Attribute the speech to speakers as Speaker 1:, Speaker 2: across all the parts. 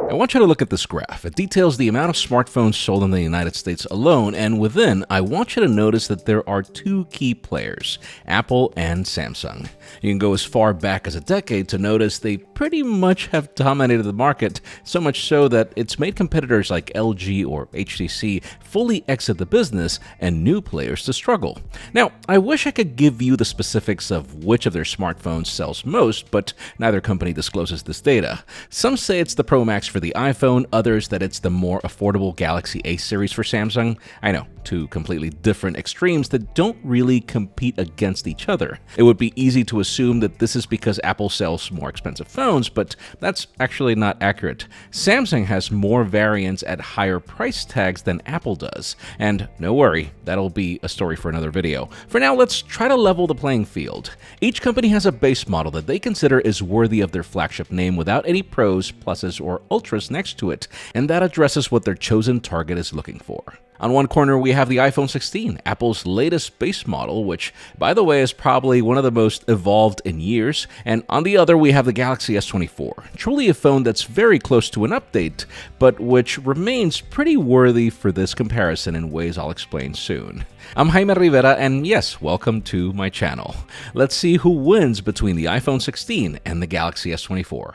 Speaker 1: I want you to look at this graph. It details the amount of smartphones sold in the United States alone, and within, I want you to notice that there are two key players, Apple and Samsung. You can go as far back as a decade to notice they pretty much have dominated the market, so much so that it's made competitors like LG or HTC fully exit the business and new players to struggle. Now, I wish I could give you the specifics of which of their smartphones sells most, but neither company discloses this data. Some say it's the Pro Max for the iPhone, others that it's the more affordable Galaxy A series for Samsung. I know, two completely different extremes that don't really compete against each other. It would be easy to assume that this is because Apple sells more expensive phones, but that's actually not accurate. Samsung has more variants at higher price tags than Apple does, and no worry, that'll be a story for another video. For now, let's try to level the playing field. Each company has a base model that they consider is worthy of their flagship name without any pros, pluses, or ultras next to it, and that addresses what their chosen target is looking for. On one corner, we have the iPhone 16, Apple's latest base model, which, by the way, is probably one of the most evolved in years. And on the other, we have the Galaxy S24, truly a phone that's very close to an update, but which remains pretty worthy for this comparison in ways I'll explain soon. I'm Jaime Rivera, and yes, welcome to my channel. Let's see who wins between the iPhone 16 and the Galaxy S24.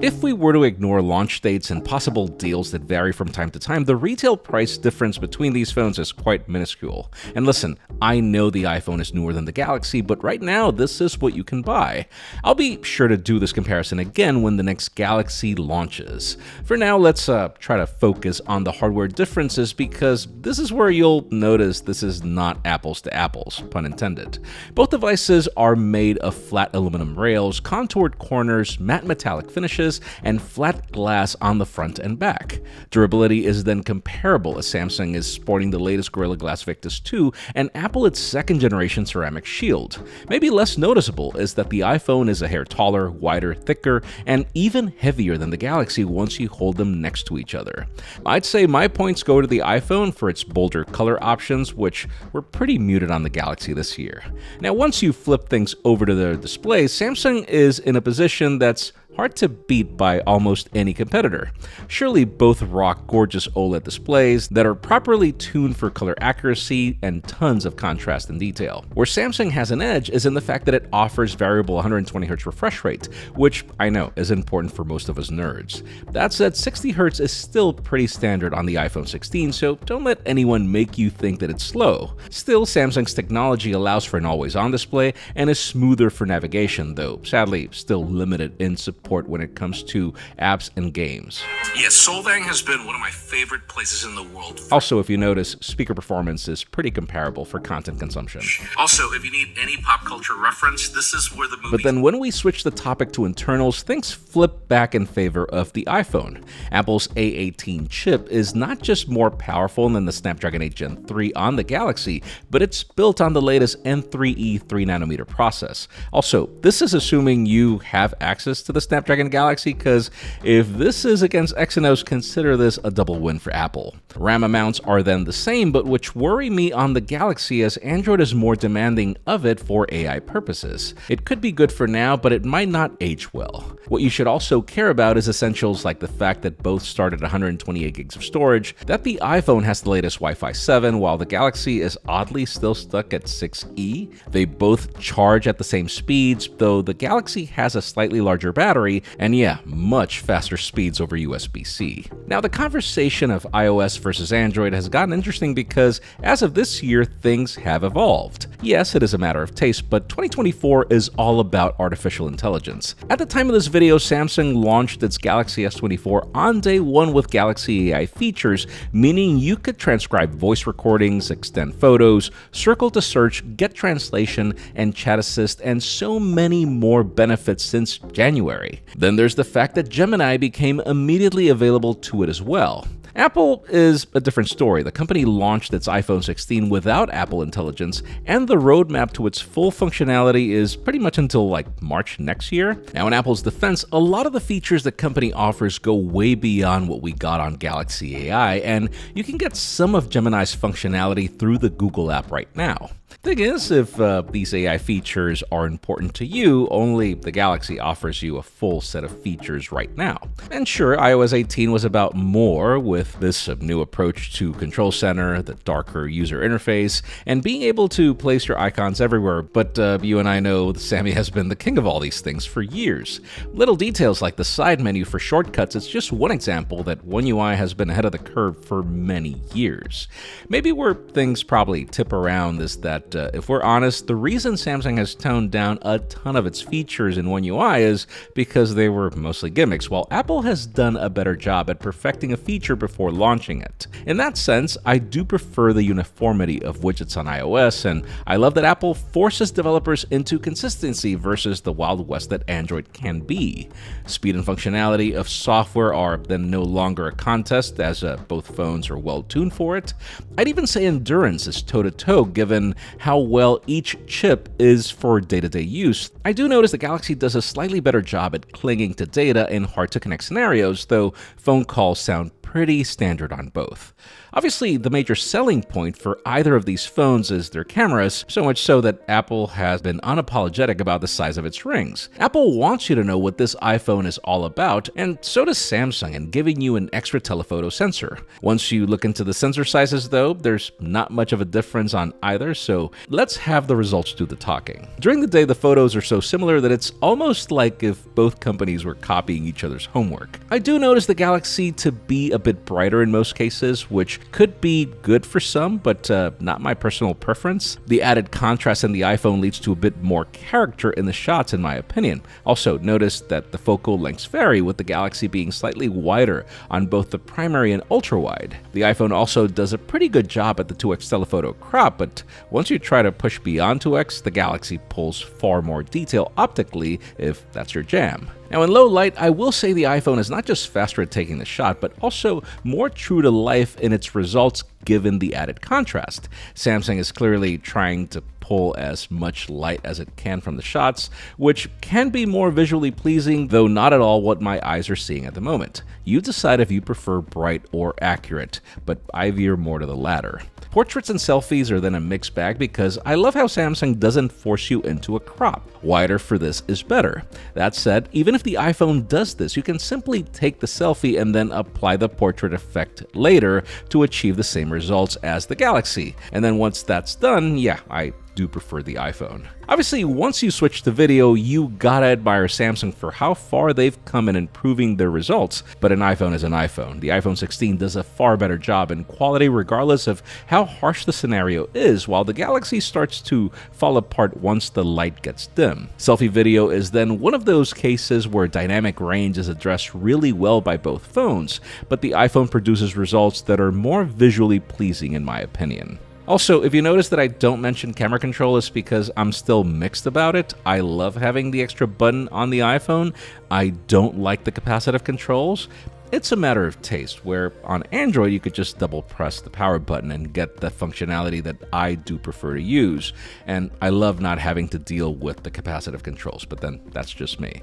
Speaker 1: If we were to ignore launch dates and possible deals that vary from time to time, the retail price difference between these phones is quite minuscule. And listen, I know the iPhone is newer than the Galaxy, but right now this is what you can buy. I'll be sure to do this comparison again when the next Galaxy launches. For now, let's try to focus on the hardware differences because this is where you'll notice this is not apples to apples, pun intended. Both devices are made of flat aluminum rails, contoured corners, matte metallic finishes, and flat glass on the front and back. Durability is then comparable as Samsung is sporting the latest Gorilla Glass Victus 2 and Apple its second generation ceramic shield. Maybe less noticeable is that the iPhone is a hair taller, wider, thicker, and even heavier than the Galaxy once you hold them next to each other. I'd say my points go to the iPhone for its bolder color options, which were pretty muted on the Galaxy this year. Now, once you flip things over to the display, Samsung is in a position that's hard to beat by almost any competitor. Surely both rock gorgeous OLED displays that are properly tuned for color accuracy and tons of contrast and detail. Where Samsung has an edge is in the fact that it offers variable 120Hz refresh rate, which I know is important for most of us nerds. That said, 60Hz is still pretty standard on the iPhone 16, so don't let anyone make you think that it's slow. Still, Samsung's technology allows for an always-on display and is smoother for navigation, though sadly still limited in support when it comes to apps and games.
Speaker 2: Yes, Solvang has been one of my favorite places in the world.
Speaker 1: Also, if you notice, speaker performance is pretty comparable for content consumption.
Speaker 2: Also, if you need any pop culture reference, this is where the movie...
Speaker 1: But then when we switch the topic to internals, things flip back in favor of the iPhone. Apple's A18 chip is not just more powerful than the Snapdragon 8 Gen 3 on the Galaxy, but it's built on the latest N3E 3nm process. Also, this is assuming you have access to the Snapdragon Galaxy, because if this is against Exynos, consider this a double win for Apple. RAM amounts are then the same, but which worry me on the Galaxy as Android is more demanding of it for AI purposes. It could be good for now, but it might not age well. What you should also care about is essentials like the fact that both start at 128 gigs of storage, that the iPhone has the latest Wi-Fi 7 while the Galaxy is oddly still stuck at 6E. They both charge at the same speeds, though the Galaxy has a slightly larger battery, and yeah, much faster speeds over USB-C. Now, the conversation of iOS versus Android has gotten interesting because as of this year, things have evolved. Yes, it is a matter of taste, but 2024 is all about artificial intelligence. At the time of this video, Samsung launched its Galaxy S24 on day one with Galaxy AI features, meaning you could transcribe voice recordings, extend photos, circle to search, get translation, and chat assist, and so many more benefits since January. Then there's the fact that Gemini became immediately available to it as well. Apple is a different story. The company launched its iPhone 16 without Apple Intelligence, and the roadmap to its full functionality is pretty much until like March next year. Now, in Apple's defense, a lot of the features the company offers go way beyond what we got on Galaxy AI, and you can get some of Gemini's functionality through the Google app right now. Thing is, if these AI features are important to you, only the Galaxy offers you a full set of features right now. And sure, iOS 18 was about more, with this new approach to Control Center, the darker user interface, and being able to place your icons everywhere, but you and I know Sammy has been the king of all these things for years. Little details like the side menu for shortcuts is just one example that One UI has been ahead of the curve for many years. Maybe where things probably tip around is that, if we're honest, the reason Samsung has toned down a ton of its features in One UI is because they were mostly gimmicks, while Apple has done a better job at perfecting a feature before launching it. In that sense, I do prefer the uniformity of widgets on iOS, and I love that Apple forces developers into consistency versus the Wild West that Android can be. Speed and functionality of software are then no longer a contest, as both phones are well tuned for it. I'd even say endurance is toe-to-toe given how well each chip is for day-to-day use. I do notice the Galaxy does a slightly better job at clinging to data in hard-to-connect scenarios, though phone calls sound pretty standard on both. Obviously, the major selling point for either of these phones is their cameras, so much so that Apple has been unapologetic about the size of its rings. Apple wants you to know what this iPhone is all about, and so does Samsung in giving you an extra telephoto sensor. Once you look into the sensor sizes though, there's not much of a difference on either, so let's have the results do the talking. During the day, the photos are so similar that it's almost like if both companies were copying each other's homework. I do notice the Galaxy to be a bit brighter in most cases, which could be good for some, but not my personal preference. The added contrast in the iPhone leads to a bit more character in the shots, in my opinion. Also, notice that the focal lengths vary, with the Galaxy being slightly wider on both the primary and ultra-wide. The iPhone also does a pretty good job at the 2x telephoto crop, but once you try to push beyond 2x, the Galaxy pulls far more detail optically, if that's your jam. Now, in low light, I will say the iPhone is not just faster at taking the shot, but also more true to life in its results given the added contrast. Samsung is clearly trying to pull as much light as it can from the shots, which can be more visually pleasing, though not at all what my eyes are seeing at the moment. You decide if you prefer bright or accurate, but I veer more to the latter. Portraits and selfies are then a mixed bag because I love how Samsung doesn't force you into a crop. Wider for this is better. That said, even if the iPhone does this, you can simply take the selfie and then apply the portrait effect later to achieve the same results as the Galaxy. And then once that's done, yeah, I do prefer the iPhone. Obviously, once you switch to video, you gotta admire Samsung for how far they've come in improving their results, but an iPhone is an iPhone. The iPhone 16 does a far better job in quality regardless of how harsh the scenario is, while the Galaxy starts to fall apart once the light gets dim. Selfie video is then one of those cases where dynamic range is addressed really well by both phones, but the iPhone produces results that are more visually pleasing in my opinion. Also, if you notice that I don't mention camera control, it's because I'm still mixed about it. I love having the extra button on the iPhone. I don't like the capacitive controls. It's a matter of taste, where on Android you could just double press the power button and get the functionality that I do prefer to use. And I love not having to deal with the capacitive controls, but then that's just me.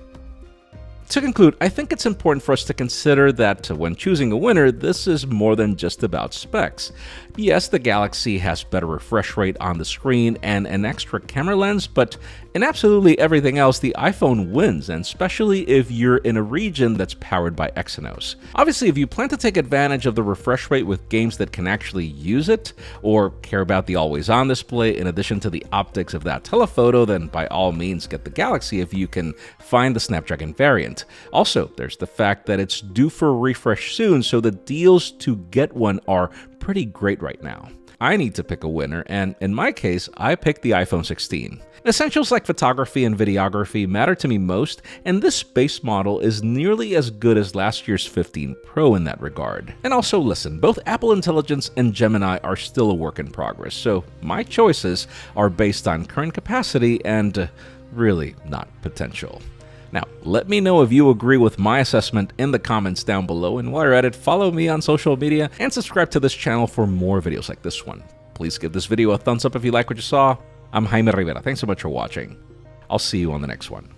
Speaker 1: To conclude, I think it's important for us to consider that when choosing a winner, this is more than just about specs. Yes, the Galaxy has better refresh rate on the screen and an extra camera lens, but in absolutely everything else, the iPhone wins, and especially if you're in a region that's powered by Exynos. Obviously, if you plan to take advantage of the refresh rate with games that can actually use it, or care about the always-on display in addition to the optics of that telephoto, then by all means get the Galaxy if you can find the Snapdragon variant. Also, there's the fact that it's due for a refresh soon, so the deals to get one are pretty great right now. I need to pick a winner, and in my case, I picked the iPhone 16. Essentials like photography and videography matter to me most, and this base model is nearly as good as last year's 15 Pro in that regard. And also listen, both Apple Intelligence and Gemini are still a work in progress, so my choices are based on current capacity and really not potential. Now, let me know if you agree with my assessment in the comments down below, and while you're at it, follow me on social media and subscribe to this channel for more videos like this one. Please give this video a thumbs up if you like what you saw. I'm Jaime Rivera. Thanks so much for watching. I'll see you on the next one.